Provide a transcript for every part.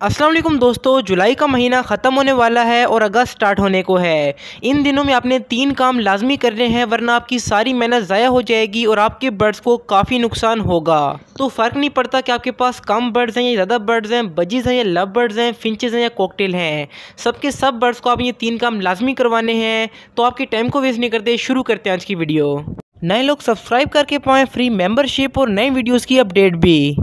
अस्सलाम वालेकुम दोस्तों, जुलाई का महीना ख़त्म होने वाला है और अगस्त स्टार्ट होने को है। इन दिनों में आपने 3 काम लाजमी करने हैं, वरना आपकी सारी मेहनत ज़ाया हो जाएगी और आपके बर्ड्स को काफ़ी नुकसान होगा। तो फ़र्क नहीं पड़ता कि आपके पास कम बर्ड्स हैं या ज़्यादा बर्ड्स हैं, बजीज़ हैं या लव बर्ड्स हैं, फिंचेस हैं या कॉकटेल हैं, सबके सब बर्ड्स को आप ये 3 काम लाजमी करवाने हैं। तो आपके टाइम को वेस्ट नहीं करते, शुरू करते हैं आज की वीडियो। नए लोग सब्सक्राइब करके पाएँ फ्री मेंबरशिप और नई वीडियोज़ की अपडेट भी।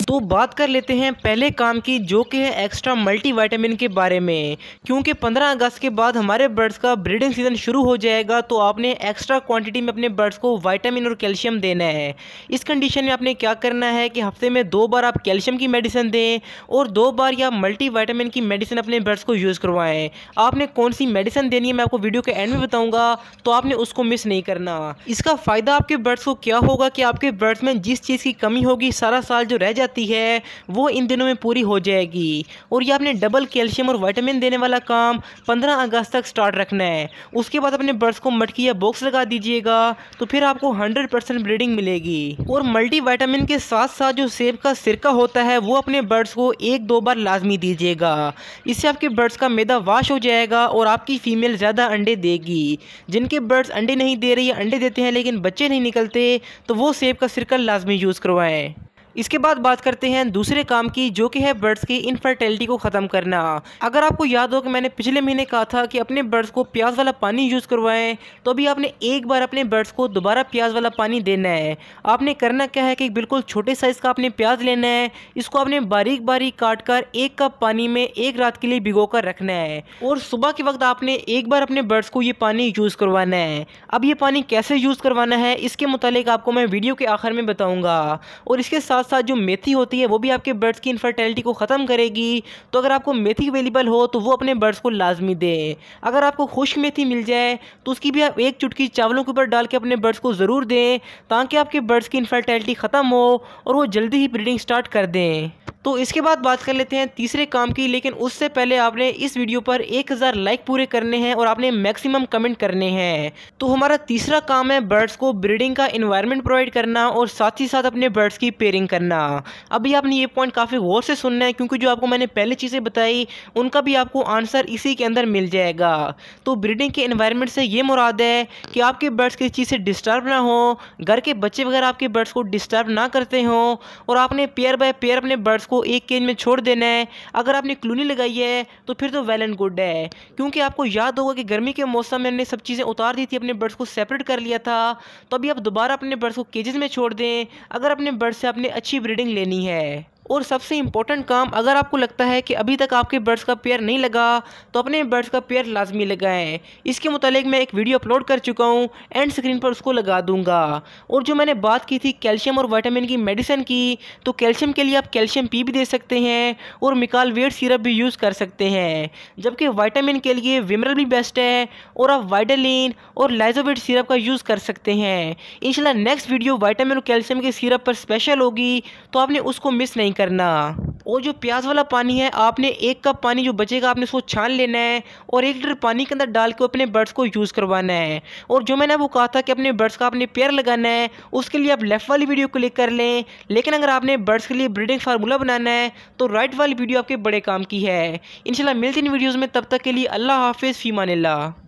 तो बात कर लेते हैं पहले काम की, जो कि है एक्स्ट्रा मल्टीविटामिन के बारे में। क्योंकि 15 अगस्त के बाद हमारे बर्ड्स का ब्रीडिंग सीज़न शुरू हो जाएगा, तो आपने एक्स्ट्रा क्वांटिटी में अपने बर्ड्स को विटामिन और कैल्शियम देना है। इस कंडीशन में आपने क्या करना है कि हफ्ते में 2 बार आप कैल्शियम की मेडिसिन दें और 2 बार या मल्टीविटामिन की मेडिसिन अपने बर्ड्स को यूज़ करवाएँ। आपने कौन सी मेडिसिन देनी है मैं आपको वीडियो के एंड में बताऊँगा, तो आपने उसको मिस नहीं करना। इसका फ़ायदा आपके बर्ड्स को क्या होगा कि आपके बर्ड्स में जिस चीज़ की कमी होगी सारा साल जो रह जाती है वो इन दिनों में पूरी हो जाएगी। और ये आपने डबल कैल्शियम और विटामिन देने वाला काम 15 अगस्त तक स्टार्ट रखना है। उसके बाद अपने बर्ड्स को मटकी या बॉक्स लगा दीजिएगा, तो फिर आपको 100% ब्रीडिंग मिलेगी। और मल्टीविटामिन के साथ साथ जो सेब का सिरका होता है वो अपने बर्ड्स को 1-2 बार लाजमी दीजिएगा। इससे आपके बर्ड्स का मैदा वाश हो जाएगा और आपकी फीमेल ज़्यादा अंडे देगी। जिनके बर्ड्स अंडे नहीं दे रही, अंडे देते हैं लेकिन बच्चे नहीं निकलते, तो वो सेब का सिरका लाजमी यूज़ करवाएं। इसके बाद बात करते हैं दूसरे काम की, जो कि है बर्ड्स की इनफर्टिलिटी को ख़त्म करना। अगर आपको याद हो कि मैंने पिछले महीने कहा था कि अपने बर्ड्स को प्याज वाला पानी यूज़ करवाएं, तो अभी आपने एक बार अपने बर्ड्स को दोबारा प्याज वाला पानी देना है। आपने करना क्या है कि बिल्कुल छोटे साइज़ का आपने प्याज लेना है, इसको आपने बारीक बारीक काट कर 1 कप पानी में 1 रात के लिए भिगो कर रखना है और सुबह के वक्त आपने एक बार अपने बर्ड्स को ये पानी यूज़ करवाना है। अब ये पानी कैसे यूज़ करवाना है इसके मुतालिक आपको मैं वीडियो के आखिर में बताऊँगा। और इसके साथ साथ जो मेथी होती है वो भी आपके बर्ड्स की इनफर्टिलिटी को ख़त्म करेगी। तो अगर आपको मेथी अवेलेबल हो तो वो अपने बर्ड्स को लाजमी दें। अगर आपको खुश्क मेथी मिल जाए तो उसकी भी आप 1 चुटकी चावलों के ऊपर डाल के अपने बर्ड्स को ज़रूर दें, ताकि आपके बर्ड्स की इनफर्टिलिटी ख़त्म हो और वो जल्दी ही ब्रीडिंग स्टार्ट कर दें। तो इसके बाद बात कर लेते हैं तीसरे काम की, लेकिन उससे पहले आपने इस वीडियो पर 1000 लाइक पूरे करने हैं और आपने मैक्सिमम कमेंट करने हैं। तो हमारा तीसरा काम है बर्ड्स को ब्रीडिंग का इन्वायरमेंट प्रोवाइड करना और साथ ही साथ अपने बर्ड्स की पेयरिंग करना। अभी आपने ये पॉइंट काफ़ी गौर से सुनना है, क्योंकि जो आपको मैंने पहले चीज़ें बताई उनका भी आपको आंसर इसी के अंदर मिल जाएगा। तो ब्रीडिंग के इन्वायरमेंट से ये मुराद है कि आपके बर्ड्स किसी चीज़ से डिस्टर्ब ना हो, घर के बच्चे वगैरह आपके बर्ड्स को डिस्टर्ब ना करते हों, और आपने पेयर बाय पेयर अपने बर्ड्स को एक केज में छोड़ देना है। अगर आपने कॉलोनी लगाई है तो फिर तो वेल एंड गुड है, क्योंकि आपको याद होगा कि गर्मी के मौसम में हमने सब चीज़ें उतार दी थी, अपने बर्ड्स को सेपरेट कर लिया था। तो अभी आप दोबारा अपने बर्ड्स को केजेस में छोड़ दें, अगर अपने बर्ड्स से आपने अच्छी ब्रीडिंग लेनी है। और सबसे इम्पोर्टेंट काम, अगर आपको लगता है कि अभी तक आपके बर्ड्स का पेयर नहीं लगा तो अपने बर्ड्स का पेयर लाजमी लगाएं। इसके मुतालिक मैं एक वीडियो अपलोड कर चुका हूँ, एंड स्क्रीन पर उसको लगा दूंगा। और जो मैंने बात की थी कैल्शियम और विटामिन की मेडिसिन की, तो कैल्शियम के लिए आप कैल्शियम पी भी दे सकते हैं और मिकालवेट सिरप भी यूज़ कर सकते हैं, जबकि विटामिन के लिए विमरल भी बेस्ट है और आप वाइडालिन और लाइजोवेट सिरप का यूज़ कर सकते हैं। इंशाल्लाह नेक्स्ट वीडियो विटामिन और कैल्शियम के सिरप पर स्पेशल होगी, तो आपने उसको मिस नहीं करना। और जो प्याज वाला पानी है, आपने 1 कप पानी जो बचेगा आपने उसको छान लेना है और 1 लीटर पानी के अंदर डाल के अपने बर्ड्स को यूज़ करवाना है। और जो मैंने वो कहा था कि अपने बर्ड्स का आपने पेयर लगाना है, उसके लिए आप लेफ़्ट वाली वीडियो क्लिक कर लें, लेकिन अगर आपने बर्ड्स के लिए ब्रीडिंग फार्मूला बनाना है तो राइट वाली वीडियो आपके बड़े काम की है। इंशाल्लाह मिलती इन वीडियोज़ में, तब तक के लिए अल्लाह हाफिज़, फ़ी अमानिल्लाह।